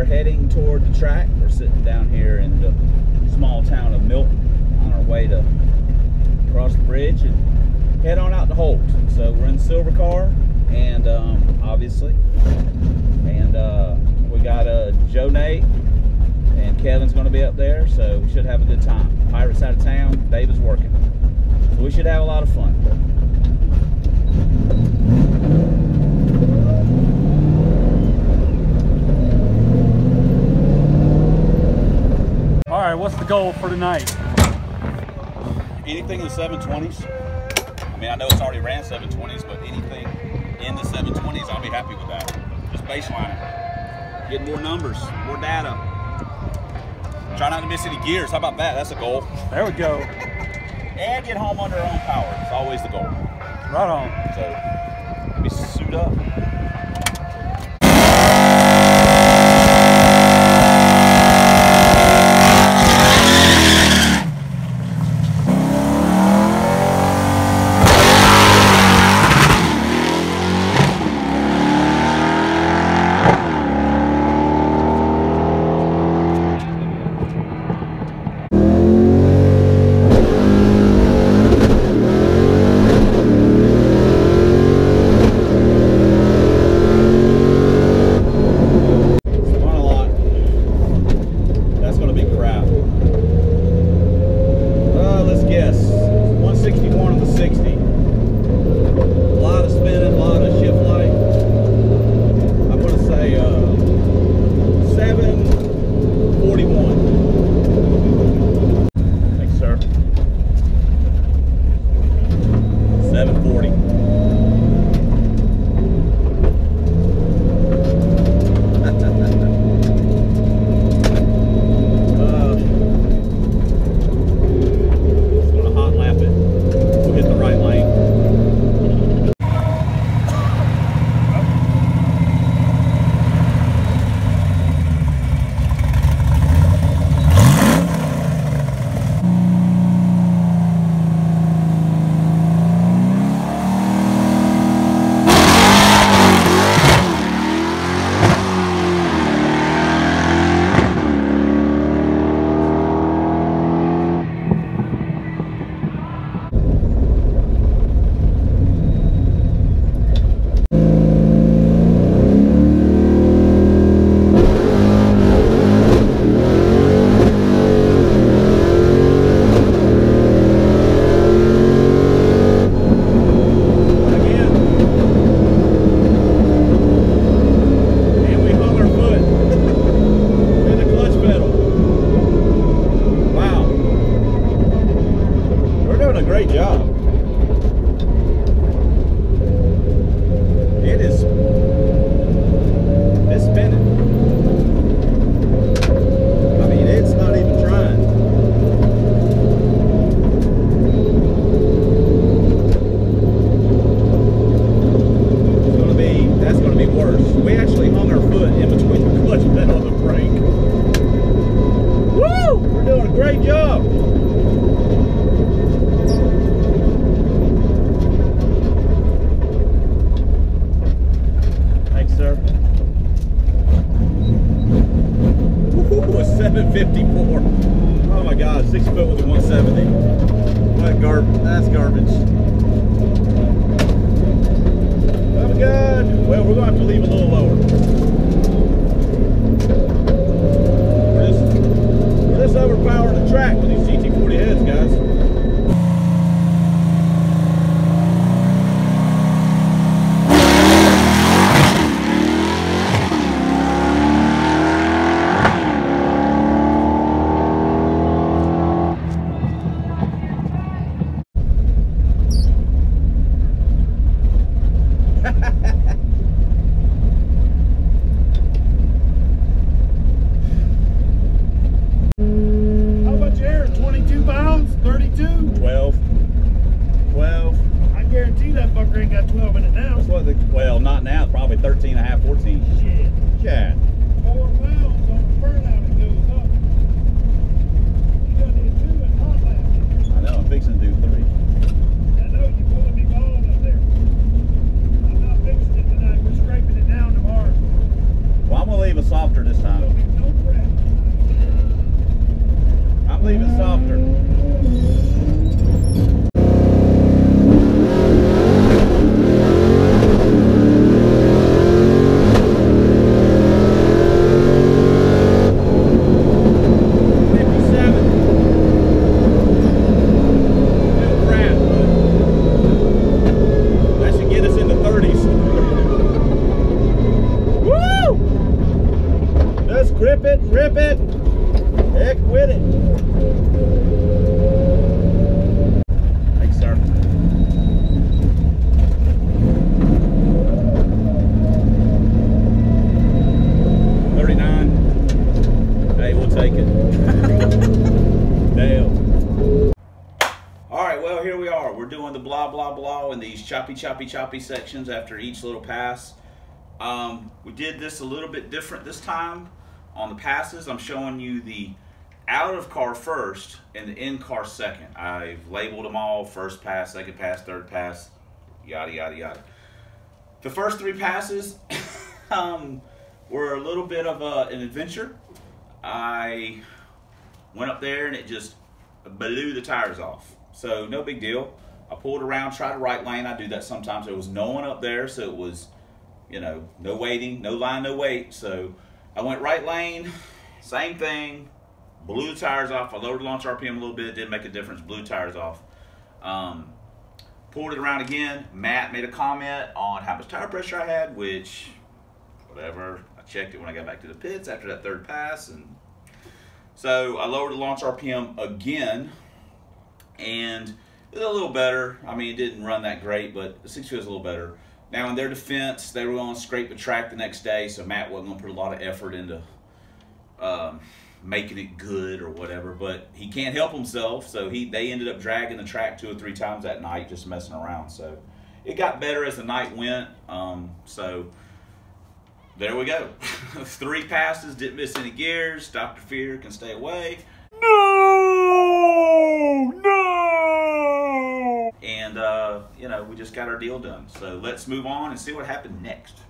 heading toward the track. We're sitting down here in the small town of Milton on our way to cross the bridge and head on out to Holt. So we're in the SilverCar, and obviously, and we got Jonnie and Kevin's going to be up there, so we should have a good time. Pirate's out of town, Dave is working, so we should have a lot of fun. All right, what's the goal for tonight? Anything in the 720s. I mean, I know it's already ran 720s, but anything in the 720s, I'll be happy with that. Just baselining. Get more numbers, more data. Try not to miss any gears. How about that? That's a goal. There we go. And get home under our own power. It's always the goal. Right on. So, let me suit up. Great job. It's spinning. I mean, it's not even trying. That's gonna be worse. We actually hung our foot in between the clutch pedal and the brake. Woo! We're doing a great job. Sir. Ooh, a 754. Oh my God, 6 foot with a 170. What garbage? That's garbage. Oh my God. Well, we're gonna have to leave a little lower. We're just overpowering the track with these GT40 heads, guys. How much air? 22 pounds? 32? 12. I guarantee that fucker ain't got 12 in it now. That's what well, not now, probably 13 and a half, 14. Shit. Yeah. 4 pounds on the burnout, it goes up. You done did 2 and hot lap. I know, I'm fixing to do 3. I know you pulling me bald up there. I'm not fixing it tonight. We're scraping it down tomorrow. Well, I'm gonna leave it softer this time. softer. Grip it, rip it, heck with it. Thanks, sir. $39. Hey, we'll take it. Damn. All right, well, here we are. We're doing the blah, blah, blah in these choppy sections after each little pass. We did this a little bit different this time. On the passes, I'm showing you the out of car first and the in car second. I've labeled them all: first pass, second pass, third pass, yada, yada, yada. The first three passes were a little bit of an adventure. I went up there and it just blew the tires off. So no big deal. I pulled around, tried to right lane. I do that sometimes. There was no one up there, so it was, you know, no waiting, no line, no wait. So I went right lane, same thing, blew the tires off. I lowered the launch RPM a little bit, didn't make a difference, blew tires off. Pulled it around again. Matt made a comment on how much tire pressure I had, which, whatever. I checked it when I got back to the pits after that third pass. And so I lowered the launch RPM again, and it was a little better. I mean, it didn't run that great, but the 6 feels a little better. Now, in their defense, they were going to scrape the track the next day, so Matt wasn't going to put a lot of effort into making it good or whatever. But he can't help himself, so they ended up dragging the track 2 or 3 times that night, just messing around. So it got better as the night went. So there we go. 3 passes, didn't miss any gears. Dr. Fear can stay away. No! And, you know, we just got our deal done. So let's move on and see what happened next.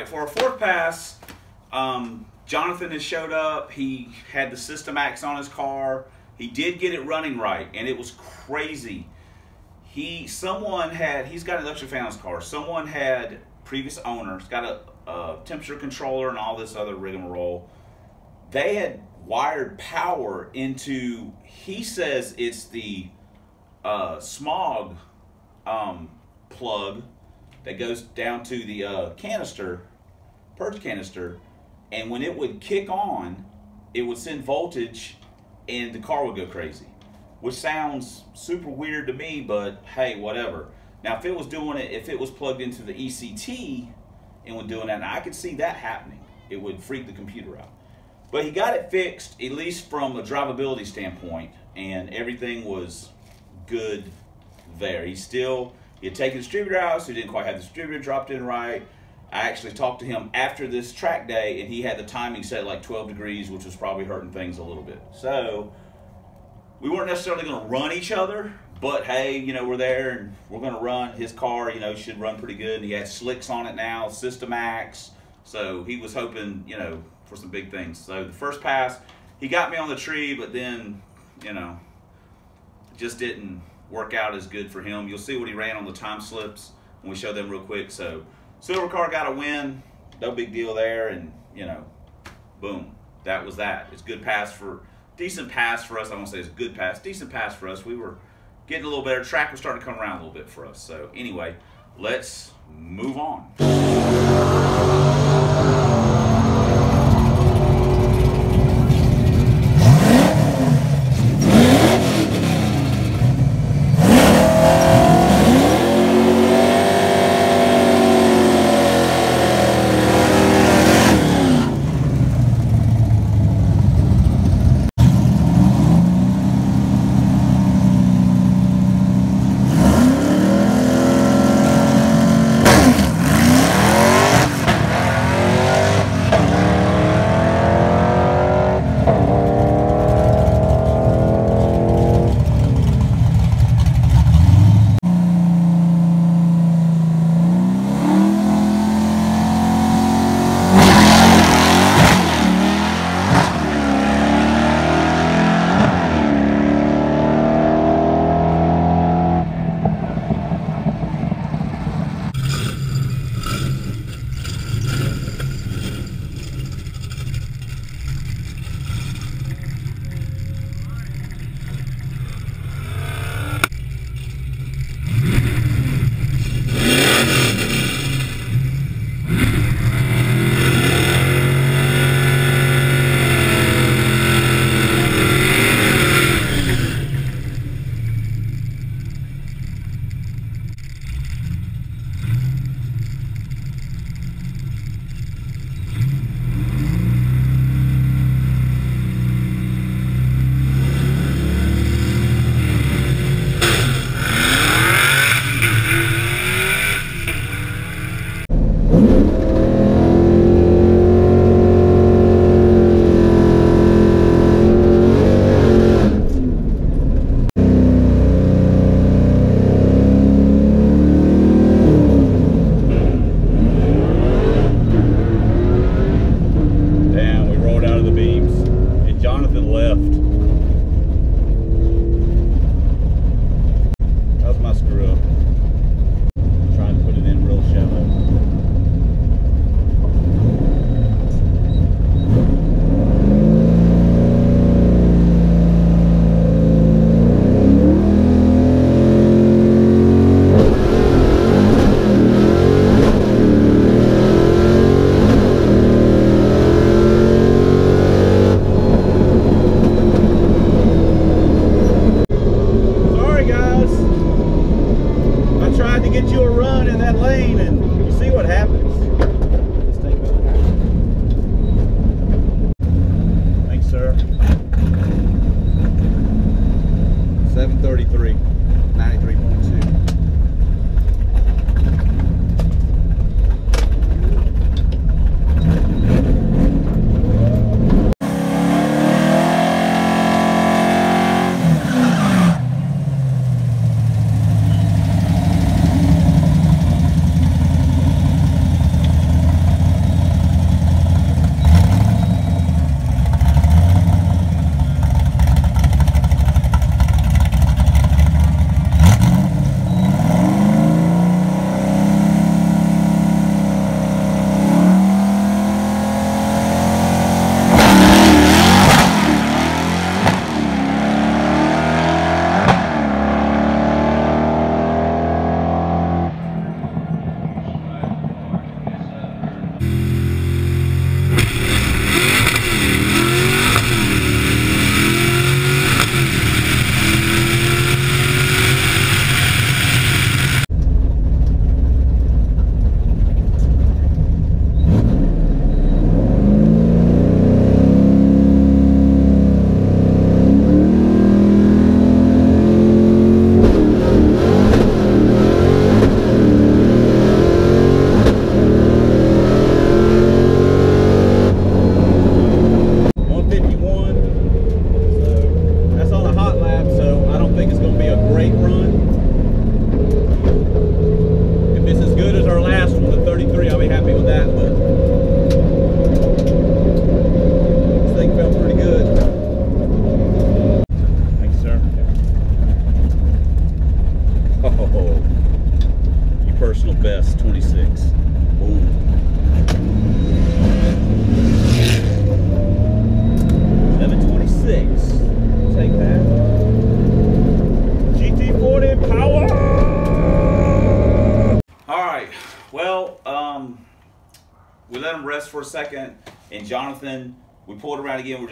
right, for our fourth pass, Jonathan has showed up. He had the System X on his car. He did get it running right, and it was crazy. He's got an electric fan on his car. Someone had, previous owners, got a temperature controller and all this other rigmarole. They had wired power into, he says it's the smog plug that goes down to the purge canister, and when it would kick on, it would send voltage and the car would go crazy, which sounds super weird to me, but hey, whatever. Now, if it was plugged into the ECT and was doing that, now I could see that happening. It would freak the computer out. But he got it fixed, at least from a drivability standpoint, and everything was good there. He had taken the distributor out, so he didn't quite have the distributor dropped in right. I actually talked to him after this track day, and he had the timing set at like 12 degrees, which was probably hurting things a little bit. So we weren't necessarily going to run each other, but hey, you know, we're there and we're going to run. His car, you know, should run pretty good. And he had slicks on it now, System X. So he was hoping, you know, for some big things. So the first pass, he got me on the tree, but then, you know, it just didn't work out as good for him. You'll see what he ran on the time slips when we show them real quick. So SilverCar got a win, no big deal there, and you know, boom, that was that. It's good pass for, decent pass for us. I won't say it's a good pass, decent pass for us. We were getting a little better. Track was starting to come around a little bit for us. So anyway, let's move on. best 26. Boom. Take that. GT40 power! Alright, well, we let him rest for a second, and Jonathan, we pulled around again. We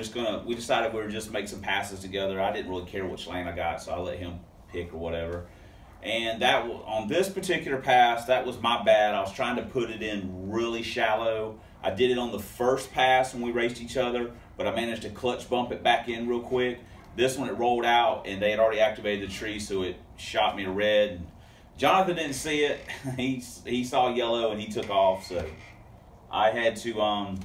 decided we were just make some passes together. I didn't really care which lane I got, so I let him pick or whatever. And that on this particular pass, that was my bad. I was trying to put it in really shallow. I did it on the first pass when we raced each other, but I managed to clutch bump it back in real quick. This one, it rolled out, and they had already activated the tree, so it shot me to red. Jonathan didn't see it. He saw yellow, and he took off, so I had to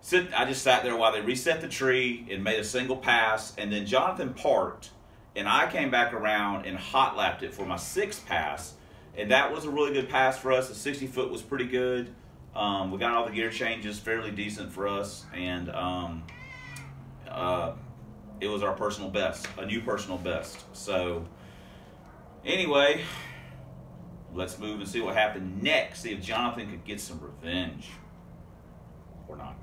sit. I just sat there while they reset the tree and made a single pass, and then Jonathan parked, and I came back around and hot lapped it for my 6th pass, and that was a really good pass for us. The 60 foot was pretty good. We got all the gear changes fairly decent for us, and it was our personal best, a new personal best. So anyway, let's move and see what happened next. See if Jonathan could get some revenge or not.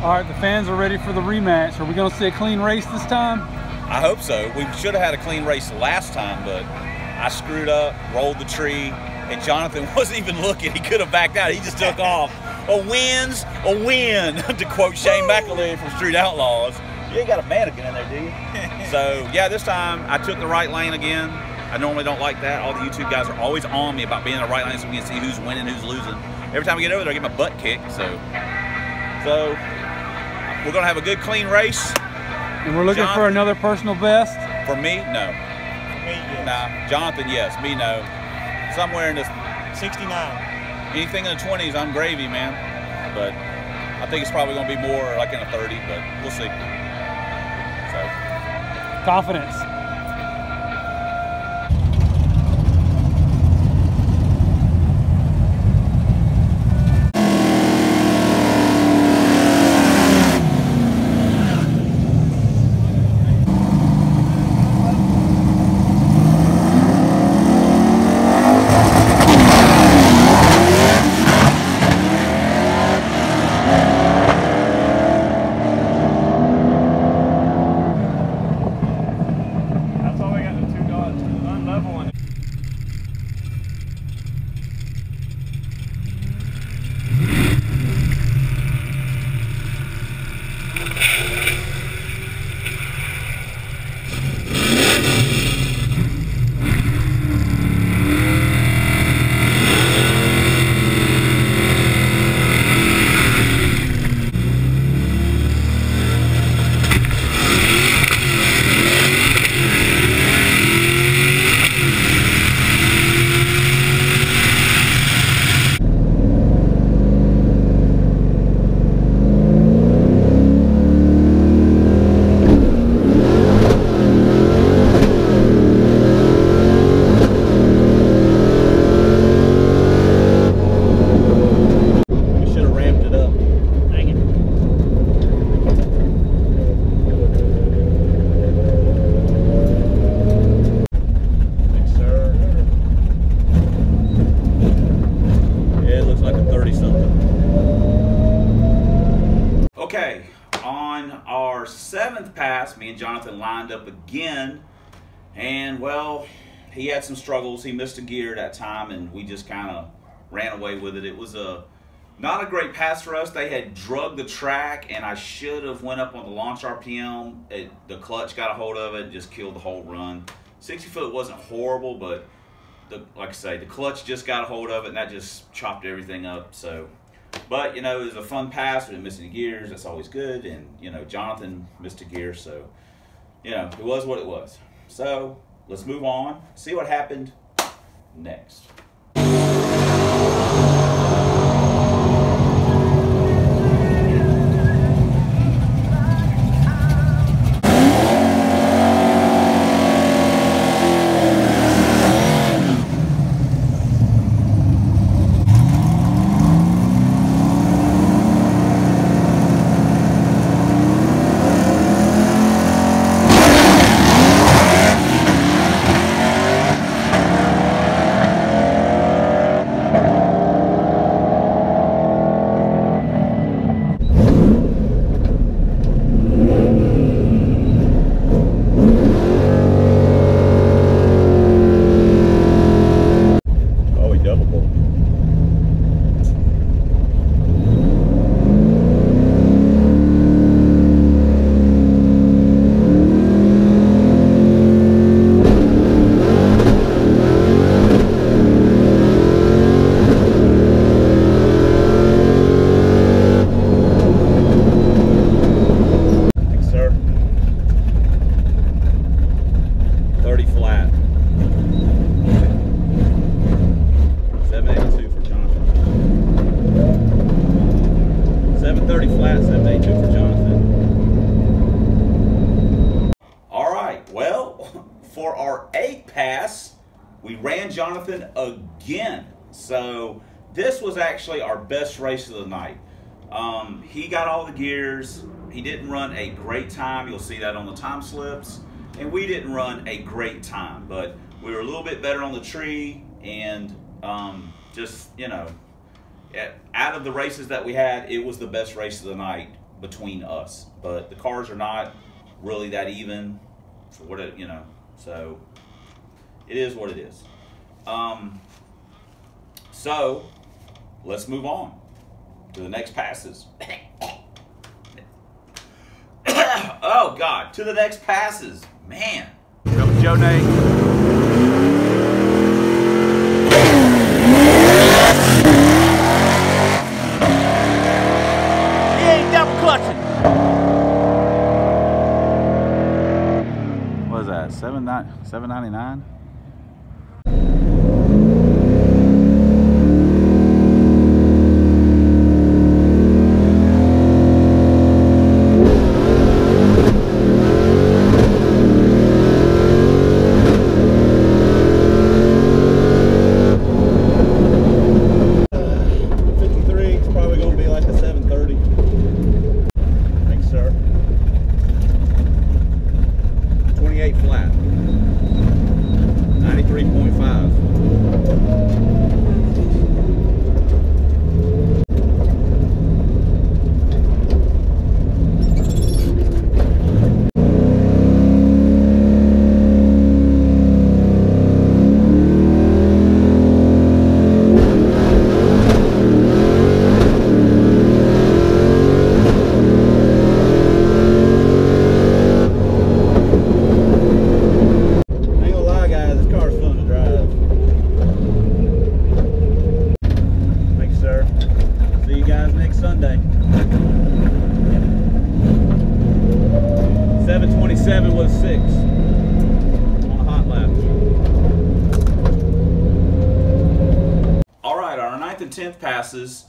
All right, the fans are ready for the rematch. Are we going to see a clean race this time? I hope so. We should have had a clean race last time, but I screwed up, rolled the tree, and Jonathan wasn't even looking. He could have backed out. He just took off. A win's a win, to quote Shane McAleer from Street Outlaws. You ain't got a mannequin in there, do you? So, yeah, this time I took the right lane again. I normally don't like that. All the YouTube guys are always on me about being in the right lane so we can see who's winning, who's losing. Every time I get over there, I get my butt kicked. So we're going to have a good, clean race. And we're looking for another personal best? For me, no. For me, yes. Nah. Jonathan, yes. Me, no. Somewhere in this 69. Anything in the 20s, I'm gravy, man. But I think it's probably going to be more like in the 30, but we'll see. So. Confidence. Okay, on our 7th pass, me and Jonathan lined up again, and well, he had some struggles. He missed a gear that time, and we just kind of ran away with it. It was not a great pass for us. They had drugged the track, and I should have went up on the launch RPM. The clutch got a hold of it, just killed the whole run. 60 foot wasn't horrible, but like I say, the clutch just got a hold of it, and that just chopped everything up. So, but you know, it was a fun pass. We didn't miss any gears. That's always good. And you know, Jonathan missed a gear, so you know, it was what it was. So let's move on. See what happened next. we ran Jonathan again. So this was actually our best race of the night. He got all the gears. He didn't run a great time. You'll see that on the time slips. And we didn't run a great time, but we were a little bit better on the tree. And just, you know, out of the races that we had, it was the best race of the night between us. But the cars are not really that even for what it, you know, so it is what it is. So let's move on to the next passes. Oh God, to the next passes, man. Come Jonnie. He ain't double clutching. What is that? $7.99? Flat, 93.5. Sunday. 7:27 was 6 on a hot lap. All right, our 9th and 10th passes,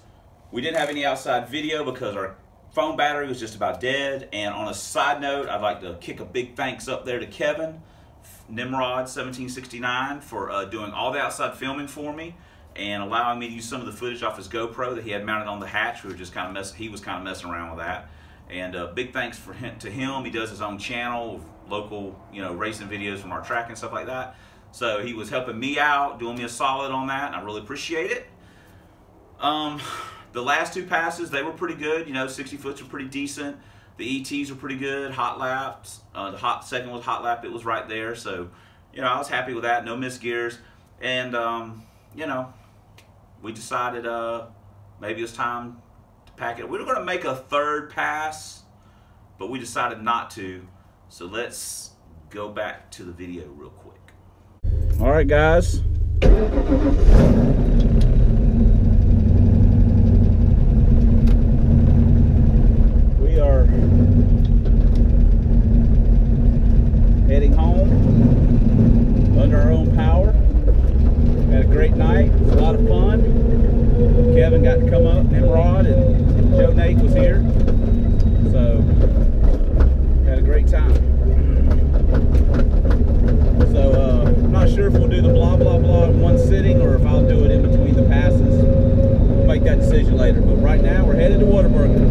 we didn't have any outside video because our phone battery was just about dead. And on a side note, I'd like to kick a big thanks up there to Kevin, Nimrod 1769, for doing all the outside filming for me and allowing me to use some of the footage off his GoPro that he had mounted on the hatch. He was kind of messing around with that. And big thanks to him. He does his own channel, local, you know, racing videos from our track and stuff like that. So he was helping me out, doing me a solid on that, and I really appreciate it. The last 2 passes, they were pretty good. You know, 60 foots are pretty decent. The ETs were pretty good. Hot laps. The second was hot lap. It was right there. So, you know, I was happy with that. No missed gears. And, you know, we decided maybe it was time to pack it. We were going to make a 3rd pass, but we decided not to. So let's go back to the video real quick. All right, guys. We are heading home under our own power. Had a great night. It was a lot of fun. Kevin got to come up, Nimrod, and Joe Nate was here. So, had a great time. So, I'm not sure if we'll do the blah, blah, blah in one sitting or if I'll do it in between the passes. We'll make that decision later. But right now, we're headed to Whataburger.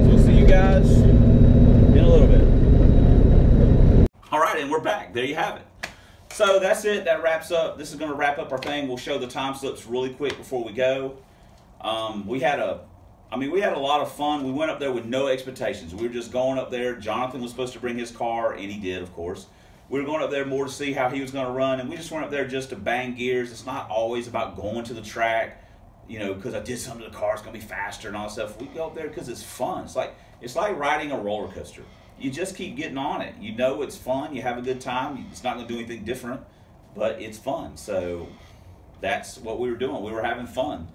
So, we'll see you guys in a little bit. All right, and we're back. There you have it. So that's it. That wraps up. This is going to wrap up our thing. We'll show the time slips really quick before we go. We had a lot of fun. We went up there with no expectations. We were just going up there. Jonathan was supposed to bring his car, and he did, of course. We were going up there more to see how he was going to run, and we just went up there just to bang gears. It's not always about going to the track, you know, because I did something to the car, it's going to be faster and all that stuff. We go up there because it's fun. It's like riding a roller coaster. You just keep getting on it. You know it's fun. You have a good time. It's not going to do anything different, but it's fun. So that's what we were doing. We were having fun.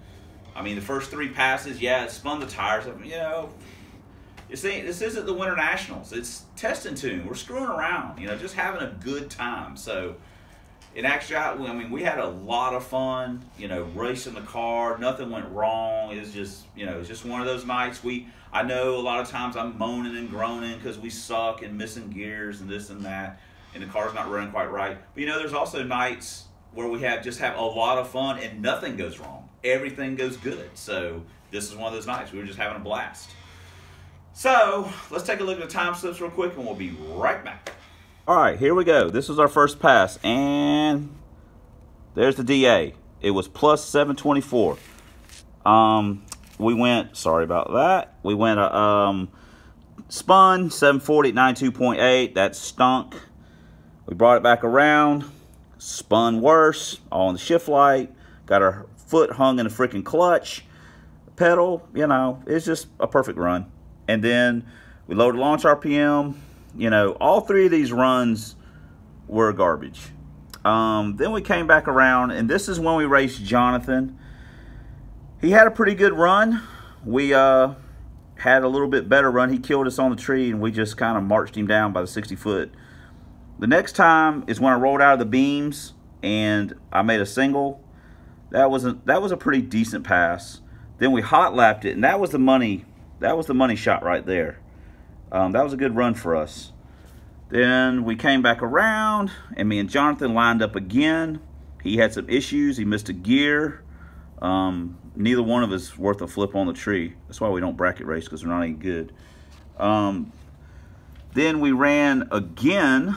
I mean, the first 3 passes, yeah, it spun the tires. You know, this isn't the Winter Nationals. It's test and tune. We're screwing around, you know, just having a good time. So in actuality, I mean, we had a lot of fun, you know, racing the car. Nothing went wrong. It was just, you know, it's just one of those nights. I know a lot of times I'm moaning and groaning because we suck and missing gears and this and that, and the car's not running quite right. But, you know, there's also nights where we just have a lot of fun and nothing goes wrong. Everything goes good. So this is one of those nights. We were just having a blast. So let's take a look at the time slips real quick and we'll be right back. All right, here we go. This was our first pass and there's the DA. It was plus 724. We went, sorry about that. We went spun 740 at 92.8. That stunk. We brought it back around, spun worse, all in the shift light, got our foot hung in a freaking clutch pedal. You know, it's just a perfect run. And then we loaded launch RPM. You know, all three of these runs were garbage. Then we came back around, and this is when we raced Jonathan. He had a pretty good run. We had a little bit better run. He killed us on the tree, and we just kind of marched him down by the 60 foot. The next time is when I rolled out of the beams and I made a single. That was a pretty decent pass. Then we hot lapped it, and that was the money. That was the money shot right there. That was a good run for us. Then we came back around, and me and Jonathan lined up again. He had some issues. He missed a gear. Neither one of us worth a flip on the tree. That's why we don't bracket race, because we're not any good. Then we ran again.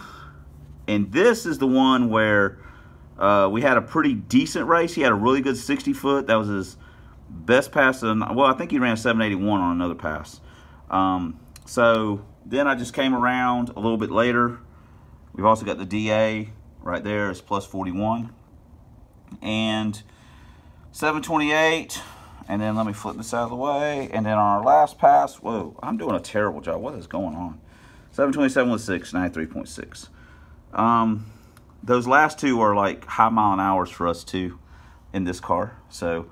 And this is the one where we had a pretty decent race. He had a really good 60 foot. That was his best pass. Well, I think he ran 781 on another pass. So then I just came around a little bit later. We've also got the DA right there. It's plus 41. And 728. And then let me flip this out of the way. And then on our last pass, whoa, I'm doing a terrible job. What is going on? 727 with 6, 93.6. Those last two are like high mile an hours for us too in this car. So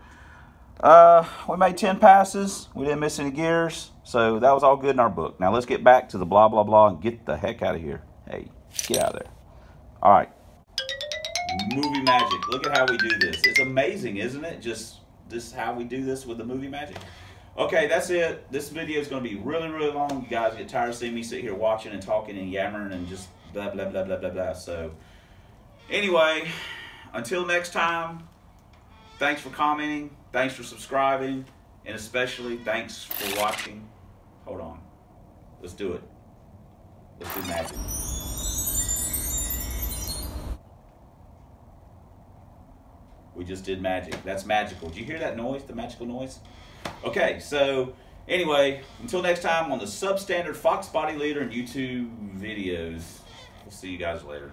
we made 10 passes. We didn't miss any gears. So that was all good in our book. Now let's get back to the blah, blah, blah and get the heck out of here. Hey, get out of there. All right. Movie magic. Look at how we do this. It's amazing, isn't it? Just this how we do this with the movie magic. Okay, that's it. This video is going to be really, really long. You guys get tired of seeing me sit here watching and talking and yammering and just blah, blah, blah, blah, blah, blah. So anyway, until next time, thanks for commenting. Thanks for subscribing. And especially thanks for watching. Hold on. Let's do it. Let's do magic. We just did magic. That's magical. Did you hear that noise? The magical noise? Okay, so anyway, until next time on the substandard Fox Body Leader and YouTube videos. We'll see you guys later.